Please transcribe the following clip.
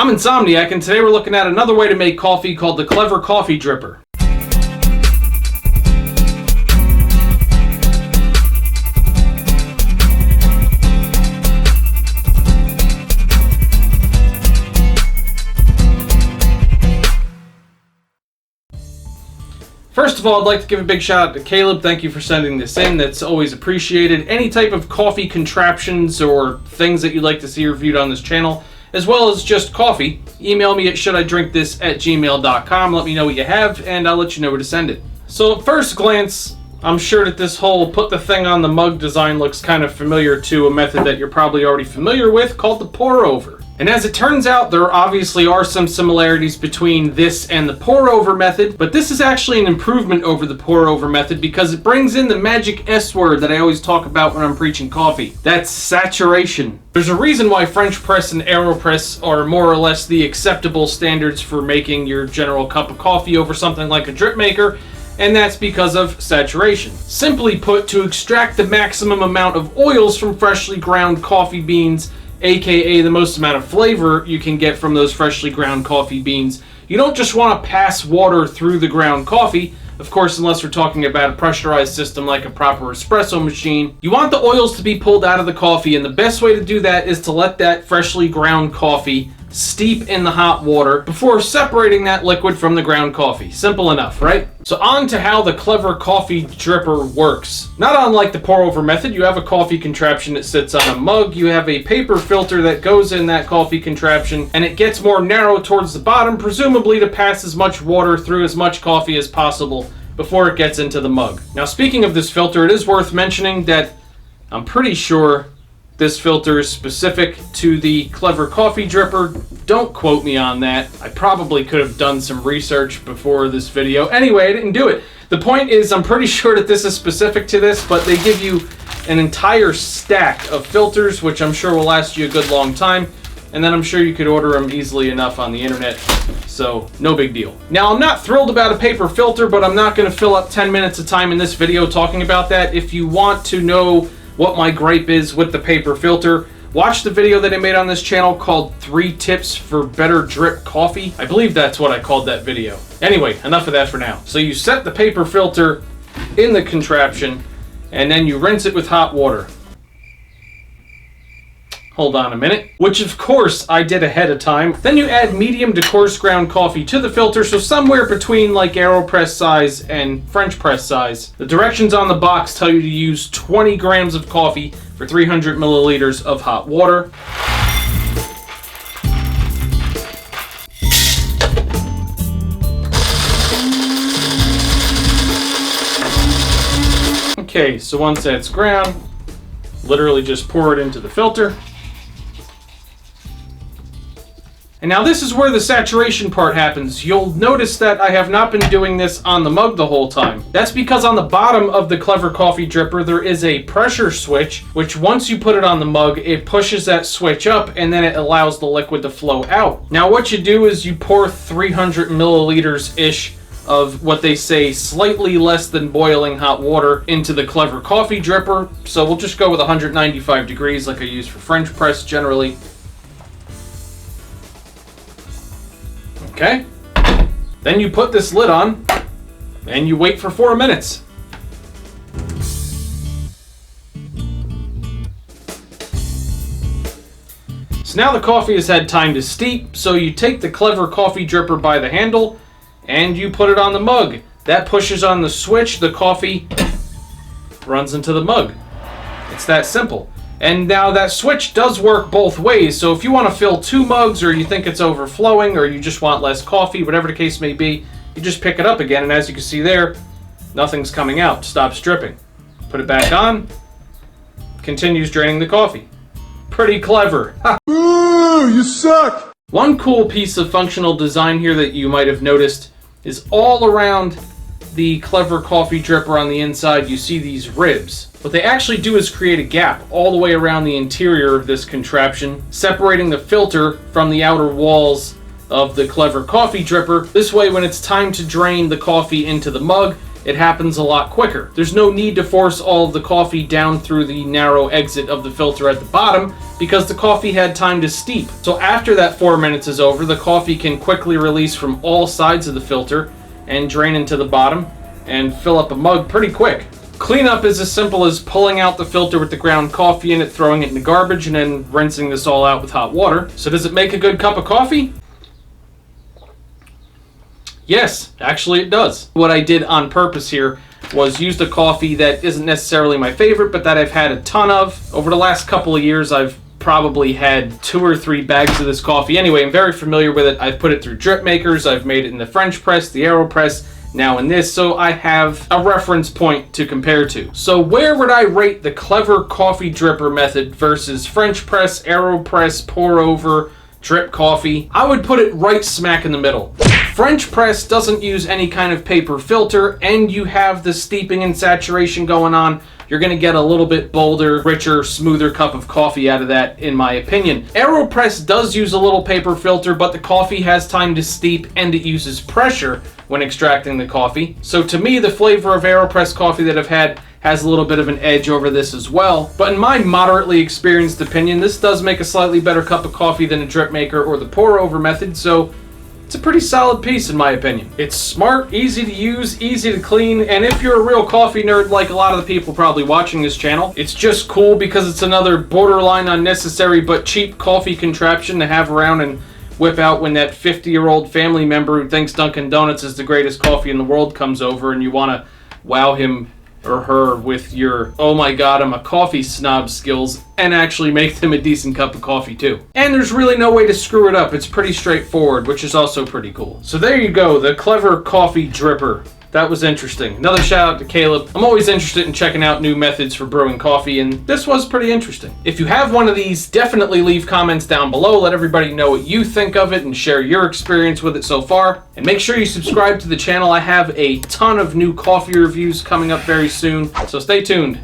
I'm Insomniac, and today we're looking at another way to make coffee called the Clever Coffee Dripper. First of all, I'd like to give a big shout out to Caleb. Thank you for sending this in. That's always appreciated. Any type of coffee contraptions or things that you'd like to see reviewed on this channel, as well as just coffee, email me at shouldidrinkthis@gmail.com. Let me know what you have, and I'll let you know where to send it. So at first glance, I'm sure that this whole put the thing on the mug design looks kind of familiar to a method that you're probably already familiar with called the pour over. And as it turns out, there obviously are some similarities between this and the pour over method, but this is actually an improvement over the pour over method because it brings in the magic S word that I always talk about when I'm preaching coffee. That's saturation. There's a reason why French press and AeroPress are more or less the acceptable standards for making your general cup of coffee over something like a drip maker, and that's because of saturation. Simply put, to extract the maximum amount of oils from freshly ground coffee beans, aka the most amount of flavor you can get from those freshly ground coffee beans, you don't just want to pass water through the ground coffee, of course, unless we're talking about a pressurized system like a proper espresso machine. You want the oils to be pulled out of the coffee, and the best way to do that is to let that freshly ground coffee steep in the hot water before separating that liquid from the ground coffee. Simple enough, right? So on to how the Clever Coffee Dripper works. Not unlike the pour over method, you have a coffee contraption that sits on a mug, you have a paper filter that goes in that coffee contraption, and it gets more narrow towards the bottom, presumably to pass as much water through as much coffee as possible before it gets into the mug. Now speaking of this filter, it is worth mentioning that I'm pretty sure this filter is specific to the Clever Coffee Dripper. Don't quote me on that. I probably could have done some research before this video. Anyway, I didn't do it. The point is, I'm pretty sure that this is specific to this, but they give you an entire stack of filters, which I'm sure will last you a good long time. And then I'm sure you could order them easily enough on the internet, so no big deal. Now, I'm not thrilled about a paper filter, but I'm not going to fill up 10 minutes of time in this video talking about that. If you want to know what my gripe is with the paper filter, watch the video that I made on this channel called 3 Tips for Better Drip Coffee. I believe that's what I called that video. Anyway, enough of that for now. So you set the paper filter in the contraption, and then you rinse it with hot water. Hold on a minute. Which of course I did ahead of time. Then you add medium to coarse ground coffee to the filter, so somewhere between like AeroPress size and French press size. The directions on the box tell you to use 20 grams of coffee for 300 milliliters of hot water. Okay, so once that's ground, literally just pour it into the filter. And now this is where the saturation part happens. You'll notice that I have not been doing this on the mug the whole time. That's because on the bottom of the Clever Coffee Dripper there is a pressure switch, which once you put it on the mug, it pushes that switch up and then it allows the liquid to flow out. Now what you do is you pour 300 milliliters-ish of what they say slightly less than boiling hot water into the Clever Coffee Dripper. So we'll just go with 195 degrees like I use for French press generally. Okay, then you put this lid on and you wait for 4 minutes. So now the coffee has had time to steep, so you take the Clever Coffee Dripper by the handle and you put it on the mug. That pushes on the switch, the coffee runs into the mug. It's that simple. And now that switch does work both ways, so if you want to fill 2 mugs or you think it's overflowing or you just want less coffee, whatever the case may be, you just pick it up again, and as you can see there, nothing's coming out. Stops dripping. Put it back on, continues draining the coffee. Pretty clever. Ooh, you suck! One cool piece of functional design here that you might have noticed is all around the Clever Coffee Dripper on the inside, you see these ribs. What they actually do is create a gap all the way around the interior of this contraption, separating the filter from the outer walls of the Clever Coffee Dripper. This way, when it's time to drain the coffee into the mug, it happens a lot quicker. There's no need to force all of the coffee down through the narrow exit of the filter at the bottom because the coffee had time to steep. So after that 4 minutes is over, the coffee can quickly release from all sides of the filter and drain into the bottom and fill up a mug pretty quick. Cleanup is as simple as pulling out the filter with the ground coffee in it, throwing it in the garbage, and then rinsing this all out with hot water. So does it make a good cup of coffee? Yes, actually it does. What I did on purpose here was used a coffee that isn't necessarily my favorite, but that I've had a ton of. Over the last couple of years, I've probably had 2 or 3 bags of this coffee. Anyway, I'm very familiar with it. I've put it through drip makers. I've made it in the French press, the AeroPress, now in this, so I have a reference point to compare to. So where would I rate the clever coffee dripper method versus French press, AeroPress, pour over, drip coffee? I would put it right smack in the middle. French press doesn't use any kind of paper filter, and you have the steeping and saturation going on. You're going to get a little bit bolder, richer, smoother cup of coffee out of that, in my opinion. AeroPress does use a little paper filter, but the coffee has time to steep, and it uses pressure when extracting the coffee. So to me, the flavor of AeroPress coffee that I've had has a little bit of an edge over this as well. But in my moderately experienced opinion, this does make a slightly better cup of coffee than a drip maker or the pour over method, so it's a pretty solid piece in my opinion. It's smart, easy to use, easy to clean, and if you're a real coffee nerd like a lot of the people probably watching this channel, it's just cool because it's another borderline unnecessary but cheap coffee contraption to have around and whip out when that 50-year-old family member who thinks Dunkin' Donuts is the greatest coffee in the world comes over and you want to wow him or her with your, oh my god, I'm a coffee snob skills, and actually make them a decent cup of coffee too. And there's really no way to screw it up. It's pretty straightforward, which is also pretty cool. So there you go, the clever coffee dripper. That was interesting. Another shout out to Caleb. I'm always interested in checking out new methods for brewing coffee, and this was pretty interesting. If you have one of these, definitely leave comments down below. Let everybody know what you think of it and share your experience with it so far. And make sure you subscribe to the channel. I have a ton of new coffee reviews coming up very soon, so stay tuned.